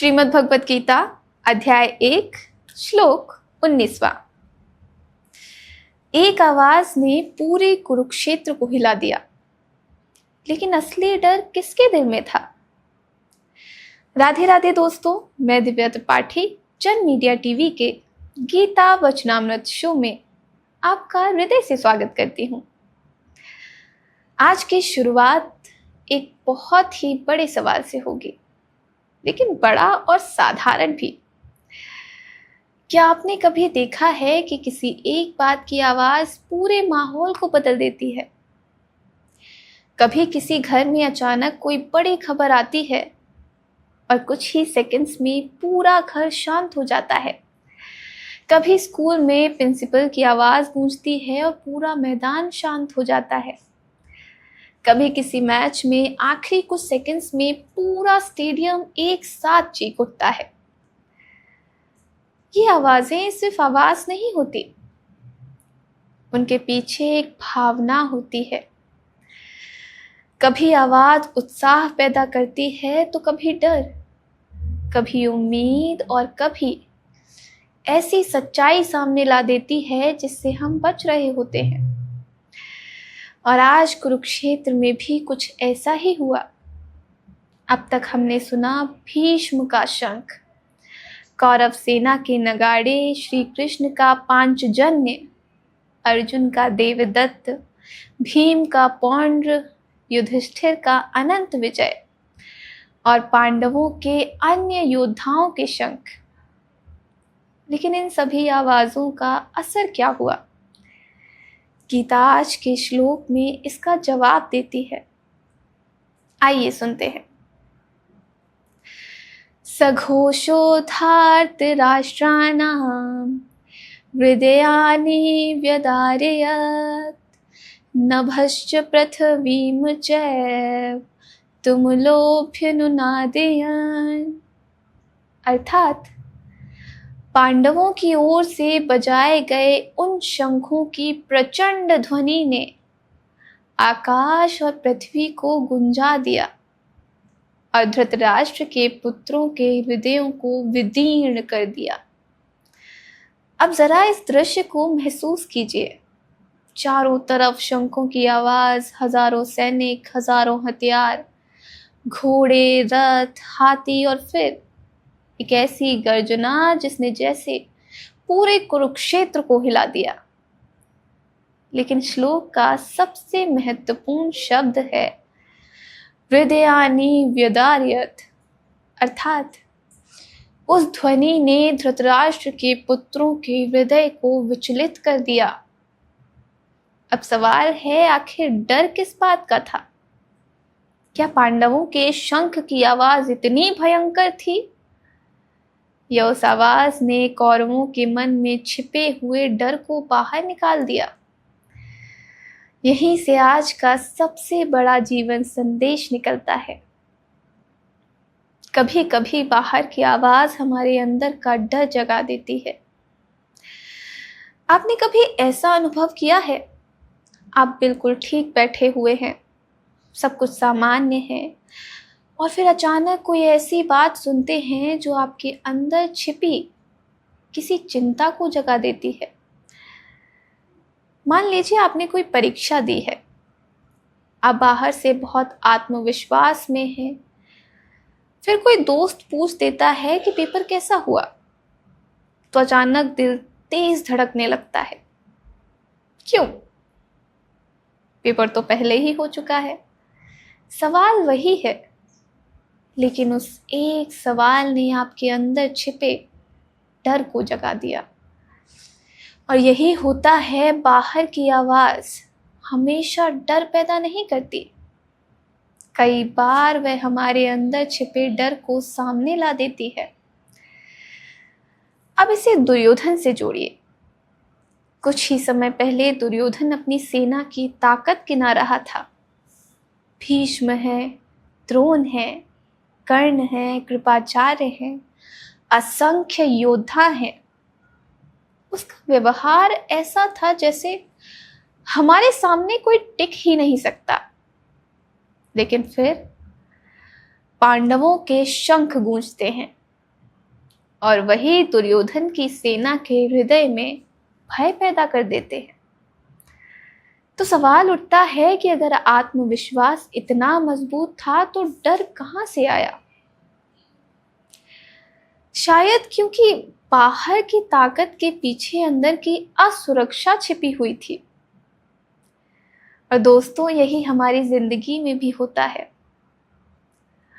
श्रीमद् भगवत गीता अध्याय 1 श्लोक 19वां। एक आवाज ने पूरे कुरुक्षेत्र को हिला दिया, लेकिन असली डर किसके दिल में था? राधे राधे दोस्तों, मैं दिव्या त्रिपाठी जन मीडिया टीवी के गीता वचनामृत शो में आपका हृदय से स्वागत करती हूँ। आज की शुरुआत एक बहुत ही बड़े सवाल से होगी, लेकिन बड़ा और साधारण भी। क्या आपने कभी देखा है कि किसी एक बात की आवाज पूरे माहौल को बदल देती है? कभी किसी घर में अचानक कोई बड़ी खबर आती है और कुछ ही सेकंड्स में पूरा घर शांत हो जाता है। कभी स्कूल में प्रिंसिपल की आवाज गूंजती है और पूरा मैदान शांत हो जाता है। कभी किसी मैच में आखिरी कुछ सेकंड्स में पूरा स्टेडियम एक साथ चीख उठता है। ये आवाजें सिर्फ आवाज नहीं होती, उनके पीछे एक भावना होती है। कभी आवाज उत्साह पैदा करती है तो कभी डर, कभी उम्मीद और कभी ऐसी सच्चाई सामने ला देती है जिससे हम बच रहे होते हैं। और आज कुरुक्षेत्र में भी कुछ ऐसा ही हुआ। अब तक हमने सुना भीष्म का शंख, कौरव सेना के नगाड़े, श्री कृष्ण का पांचजन्य, अर्जुन का देवदत्त, भीम का पौंड्र, युधिष्ठिर का अनंत विजय और पांडवों के अन्य योद्धाओं के शंख। लेकिन इन सभी आवाजों का असर क्या हुआ? गीता आज के श्लोक में इसका जवाब देती है। आइए सुनते हैं। सघोषोऽथार्त राष्ट्राणां हृदयानि व्यदारयत् नभश्च पृथिवीं चैव तुमुलोऽभ्यनुनादयन्। अर्थात पांडवों की ओर से बजाए गए उन शंखों की प्रचंड ध्वनि ने आकाश और पृथ्वी को गुंजा दिया और धृतराष्ट्र के पुत्रों के हृदयों को विदीर्ण कर दिया। अब जरा इस दृश्य को महसूस कीजिए। चारों तरफ शंखों की आवाज, हजारों सैनिक, हजारों हथियार, घोड़े, रथ, हाथी और फिर एक ऐसी गर्जना जिसने जैसे पूरे कुरुक्षेत्र को हिला दिया। लेकिन श्लोक का सबसे महत्वपूर्ण शब्द है हृदयानि व्यदारयत्, अर्थात उस ध्वनि ने धृतराष्ट्र के पुत्रों के हृदय को विचलित कर दिया। अब सवाल है, आखिर डर किस बात का था? क्या पांडवों के शंख की आवाज इतनी भयंकर थी या उस आवाज ने कौरवों के मन में छिपे हुए डर को बाहर निकाल दिया? यहीं से आज का सबसे बड़ा जीवन संदेश निकलता है। कभी कभी बाहर की आवाज हमारे अंदर का डर जगा देती है। आपने कभी ऐसा अनुभव किया है? आप बिल्कुल ठीक बैठे हुए हैं, सब कुछ सामान्य है, और फिर अचानक कोई ऐसी बात सुनते हैं जो आपके अंदर छिपी किसी चिंता को जगा देती है। मान लीजिए आपने कोई परीक्षा दी है, आप बाहर से बहुत आत्मविश्वास में हैं, फिर कोई दोस्त पूछ देता है कि पेपर कैसा हुआ, तो अचानक दिल तेज धड़कने लगता है। क्यों? पेपर तो पहले ही हो चुका है। सवाल वही है, लेकिन उस एक सवाल ने आपके अंदर छिपे डर को जगा दिया। और यही होता है, बाहर की आवाज हमेशा डर पैदा नहीं करती। कई बार वह हमारे अंदर छिपे डर को सामने ला देती है। अब इसे दुर्योधन से जोड़िए। कुछ ही समय पहले दुर्योधन अपनी सेना की ताकत गिना रहा था। भीष्म है, द्रोण है, कर्ण है, कृपाचार्य है, असंख्य योद्धा हैं। उसका व्यवहार ऐसा था जैसे हमारे सामने कोई टिक ही नहीं सकता। लेकिन फिर पांडवों के शंख गूंजते हैं, और वही दुर्योधन की सेना के हृदय में भय पैदा कर देते हैं। तो सवाल उठता है कि अगर आत्मविश्वास इतना मजबूत था तो डर कहां से आया? शायद क्योंकि बाहर की ताकत के पीछे अंदर की असुरक्षा छिपी हुई थी। और दोस्तों, यही हमारी जिंदगी में भी होता है।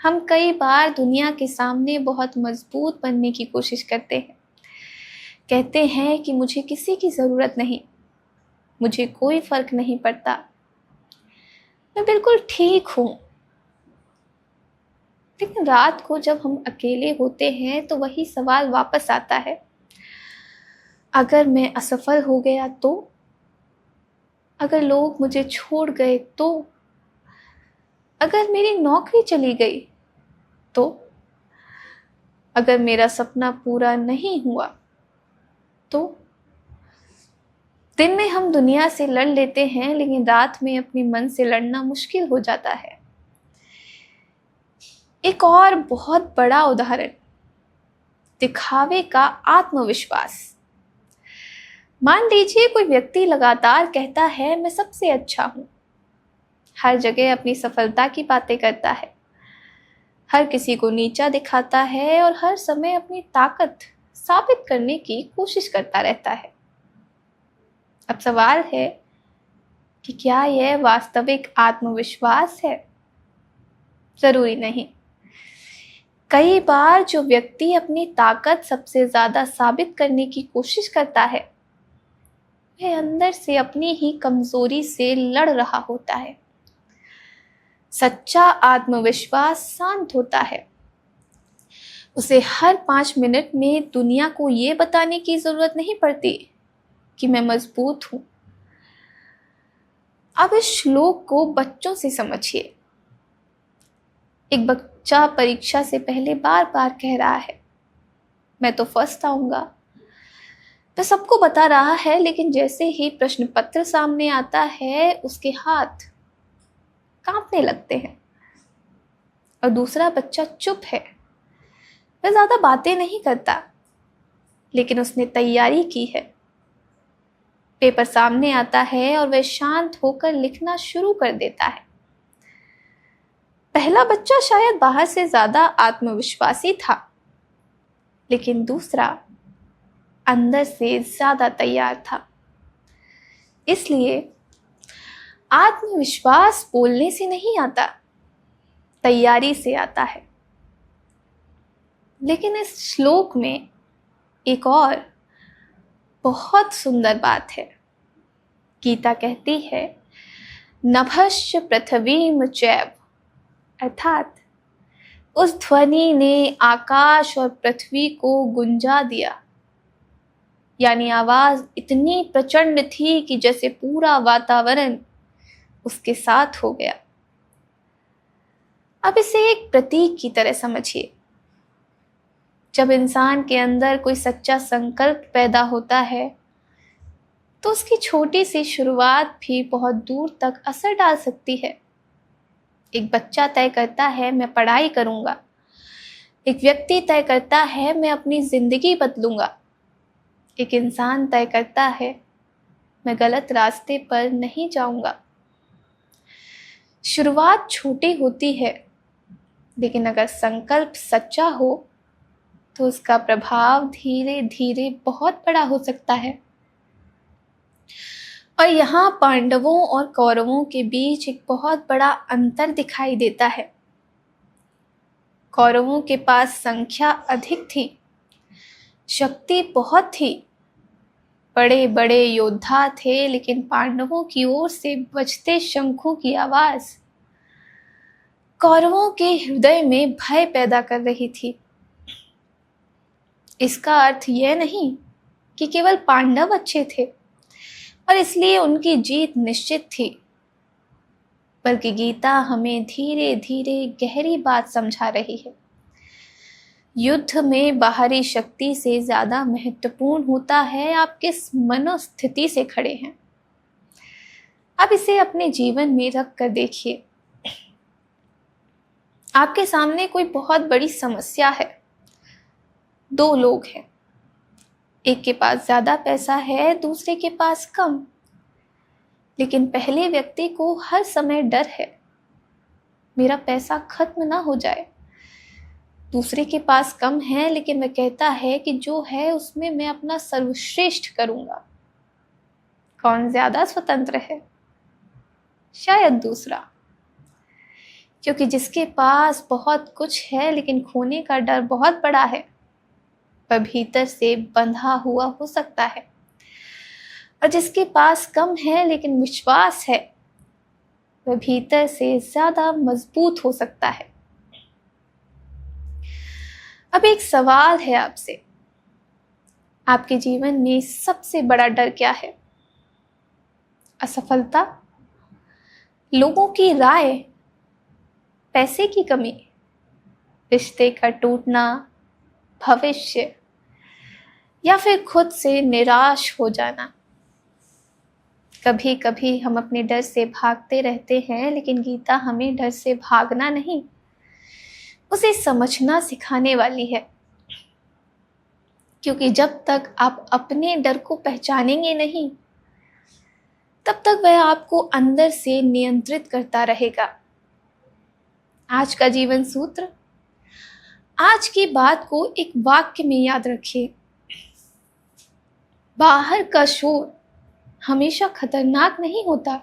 हम कई बार दुनिया के सामने बहुत मजबूत बनने की कोशिश करते हैं। कहते हैं कि मुझे किसी की ज़रूरत नहीं, मुझे कोई फर्क नहीं पड़ता, मैं बिल्कुल ठीक हूँ। लेकिन रात को जब हम अकेले होते हैं तो वही सवाल वापस आता है, अगर मैं असफल हो गया तो? अगर लोग मुझे छोड़ गए तो? अगर मेरी नौकरी चली गई तो? अगर मेरा सपना पूरा नहीं हुआ तो? दिन में हम दुनिया से लड़ लेते हैं, लेकिन रात में अपने मन से लड़ना मुश्किल हो जाता है। एक और बहुत बड़ा उदाहरण, दिखावे का आत्मविश्वास। मान लीजिए कोई व्यक्ति लगातार कहता है मैं सबसे अच्छा हूं, हर जगह अपनी सफलता की बातें करता है, हर किसी को नीचा दिखाता है और हर समय अपनी ताकत साबित करने की कोशिश करता रहता है। अब सवाल है कि क्या यह वास्तविक आत्मविश्वास है? जरूरी नहीं। कई बार जो व्यक्ति अपनी ताकत सबसे ज्यादा साबित करने की कोशिश करता है, वह अंदर से अपनी ही कमजोरी से लड़ रहा होता है। सच्चा आत्मविश्वास शांत होता है। उसे हर 5 मिनट में दुनिया को ये बताने की जरूरत नहीं पड़ती कि मैं मजबूत हूं। अब इस श्लोक को बच्चों से समझिए। एक बच्चा परीक्षा से पहले बार बार कह रहा है मैं तो फर्स्ट आऊंगा। वह सबको बता रहा है, लेकिन जैसे ही प्रश्न पत्र सामने आता है उसके हाथ कांपने लगते हैं। और दूसरा बच्चा चुप है, वह ज्यादा बातें नहीं करता, लेकिन उसने तैयारी की है। पेपर सामने आता है और वह शांत होकर लिखना शुरू कर देता है। पहला बच्चा शायद बाहर से ज्यादा आत्मविश्वासी था, लेकिन दूसरा अंदर से ज्यादा तैयार था। इसलिए आत्मविश्वास बोलने से नहीं आता, तैयारी से आता है। लेकिन इस श्लोक में एक और बहुत सुंदर बात है। गीता कहती है नभश्च पृथ्वीम चैव, अर्थात उस ध्वनि ने आकाश और पृथ्वी को गुंजा दिया। यानी आवाज इतनी प्रचंड थी कि जैसे पूरा वातावरण उसके साथ हो गया। अब इसे एक प्रतीक की तरह समझिए। जब इंसान के अंदर कोई सच्चा संकल्प पैदा होता है तो उसकी छोटी सी शुरुआत भी बहुत दूर तक असर डाल सकती है। एक बच्चा तय करता है मैं पढ़ाई करूंगा, एक व्यक्ति तय करता है मैं अपनी जिंदगी बदलूंगा, एक इंसान तय करता है मैं गलत रास्ते पर नहीं जाऊंगा। शुरुआत छोटी होती है, लेकिन अगर संकल्प सच्चा हो तो उसका प्रभाव धीरे धीरे बहुत बड़ा हो सकता है। और यहाँ पांडवों और कौरवों के बीच एक बहुत बड़ा अंतर दिखाई देता है। कौरवों के पास संख्या अधिक थी, शक्ति बहुत थी, बड़े बड़े योद्धा थे, लेकिन पांडवों की ओर से बजते शंखों की आवाज कौरवों के हृदय में भय पैदा कर रही थी। इसका अर्थ यह नहीं कि केवल पांडव अच्छे थे और इसलिए उनकी जीत निश्चित थी, बल्कि गीता हमें धीरे धीरे गहरी बात समझा रही है। युद्ध में बाहरी शक्ति से ज्यादा महत्वपूर्ण होता है आप किस मनोस्थिति से खड़े हैं। आप इसे अपने जीवन में रख कर देखिए। आपके सामने कोई बहुत बड़ी समस्या है, दो लोग हैं, एक के पास ज़्यादा पैसा है, दूसरे के पास कम, लेकिन पहले व्यक्ति को हर समय डर है मेरा पैसा खत्म ना हो जाए। दूसरे के पास कम है, लेकिन वह कहता है कि जो है उसमें मैं अपना सर्वश्रेष्ठ करूंगा। कौन ज्यादा स्वतंत्र है? शायद दूसरा, क्योंकि जिसके पास बहुत कुछ है लेकिन खोने का डर बहुत बड़ा है, वह भीतर से बंधा हुआ हो सकता है। और जिसके पास कम है लेकिन विश्वास है, वह भीतर से ज्यादा मजबूत हो सकता है। अब एक सवाल है आपसे, आपके जीवन में सबसे बड़ा डर क्या है? असफलता, लोगों की राय, पैसे की कमी, रिश्ते का टूटना, भविष्य, या फिर खुद से निराश हो जाना? कभी कभी हम अपने डर से भागते रहते हैं, लेकिन गीता हमें डर से भागना नहीं, उसे समझना सिखाने वाली है। क्योंकि जब तक आप अपने डर को पहचानेंगे नहीं, तब तक वह आपको अंदर से नियंत्रित करता रहेगा। आज का जीवन सूत्र, आज की बात को एक वाक्य में याद रखिए। बाहर का शोर हमेशा खतरनाक नहीं होता,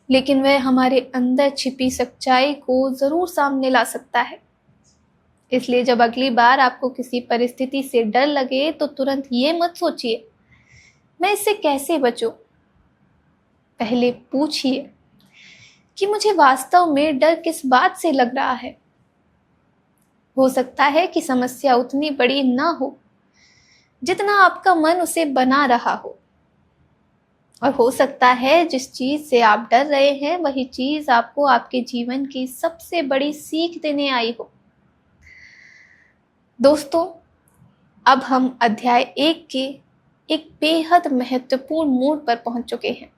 लेकिन वह हमारे अंदर छिपी सच्चाई को जरूर सामने ला सकता है। इसलिए जब अगली बार आपको किसी परिस्थिति से डर लगे तो तुरंत ये मत सोचिए मैं इससे कैसे बचूं। पहले पूछिए कि मुझे वास्तव में डर किस बात से लग रहा है। हो सकता है कि समस्या उतनी बड़ी ना हो जितना आपका मन उसे बना रहा हो, और हो सकता है जिस चीज से आप डर रहे हैं वही चीज आपको आपके जीवन की सबसे बड़ी सीख देने आई हो। दोस्तों, अब हम अध्याय 1 के एक बेहद महत्वपूर्ण मोड़ पर पहुंच चुके हैं।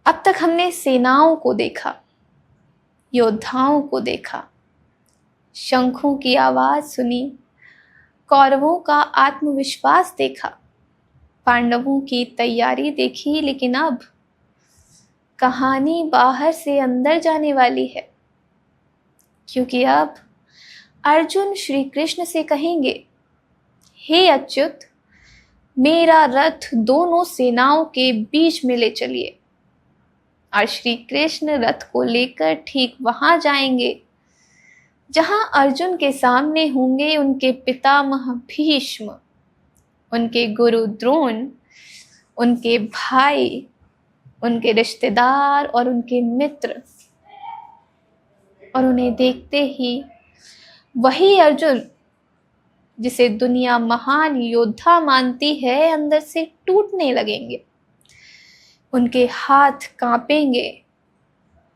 अब तक हमने सेनाओं को देखा, योद्धाओं को देखा, शंखों की आवाज सुनी, कौरवों का आत्मविश्वास देखा, पांडवों की तैयारी देखी, लेकिन अब कहानी बाहर से अंदर जाने वाली है। क्योंकि अब अर्जुन श्री कृष्ण से कहेंगे, हे अच्युत, मेरा रथ दोनों सेनाओं के बीच में ले चलिए। और श्री कृष्ण रथ को लेकर ठीक वहां जाएंगे जहां अर्जुन के सामने होंगे उनके पितामह भीष्म, उनके गुरु द्रोण, उनके भाई, उनके रिश्तेदार और उनके मित्र। और उन्हें देखते ही वही अर्जुन जिसे दुनिया महान योद्धा मानती है अंदर से टूटने लगेंगे। उनके हाथ कांपेंगे,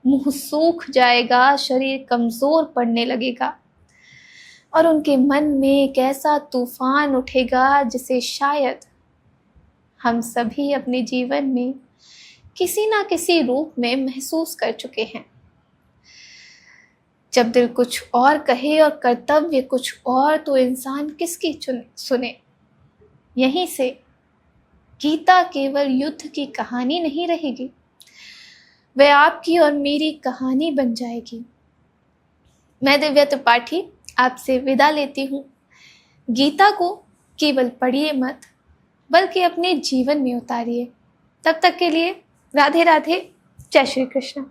मुंह सूख जाएगा, शरीर कमजोर पड़ने लगेगा, और उनके मन में एक ऐसा तूफान उठेगा जिसे शायद हम सभी अपने जीवन में किसी ना किसी रूप में महसूस कर चुके हैं। जब दिल कुछ और कहे और कर्तव्य कुछ और, तो इंसान किसकी सुने? यहीं से गीता केवल युद्ध की कहानी नहीं रहेगी, वह आपकी और मेरी कहानी बन जाएगी। मैं दिव्या त्रिपाठी आपसे विदा लेती हूँ। गीता को केवल पढ़िए मत, बल्कि अपने जीवन में उतारिए। तब तक के लिए राधे राधे, जय श्री कृष्ण।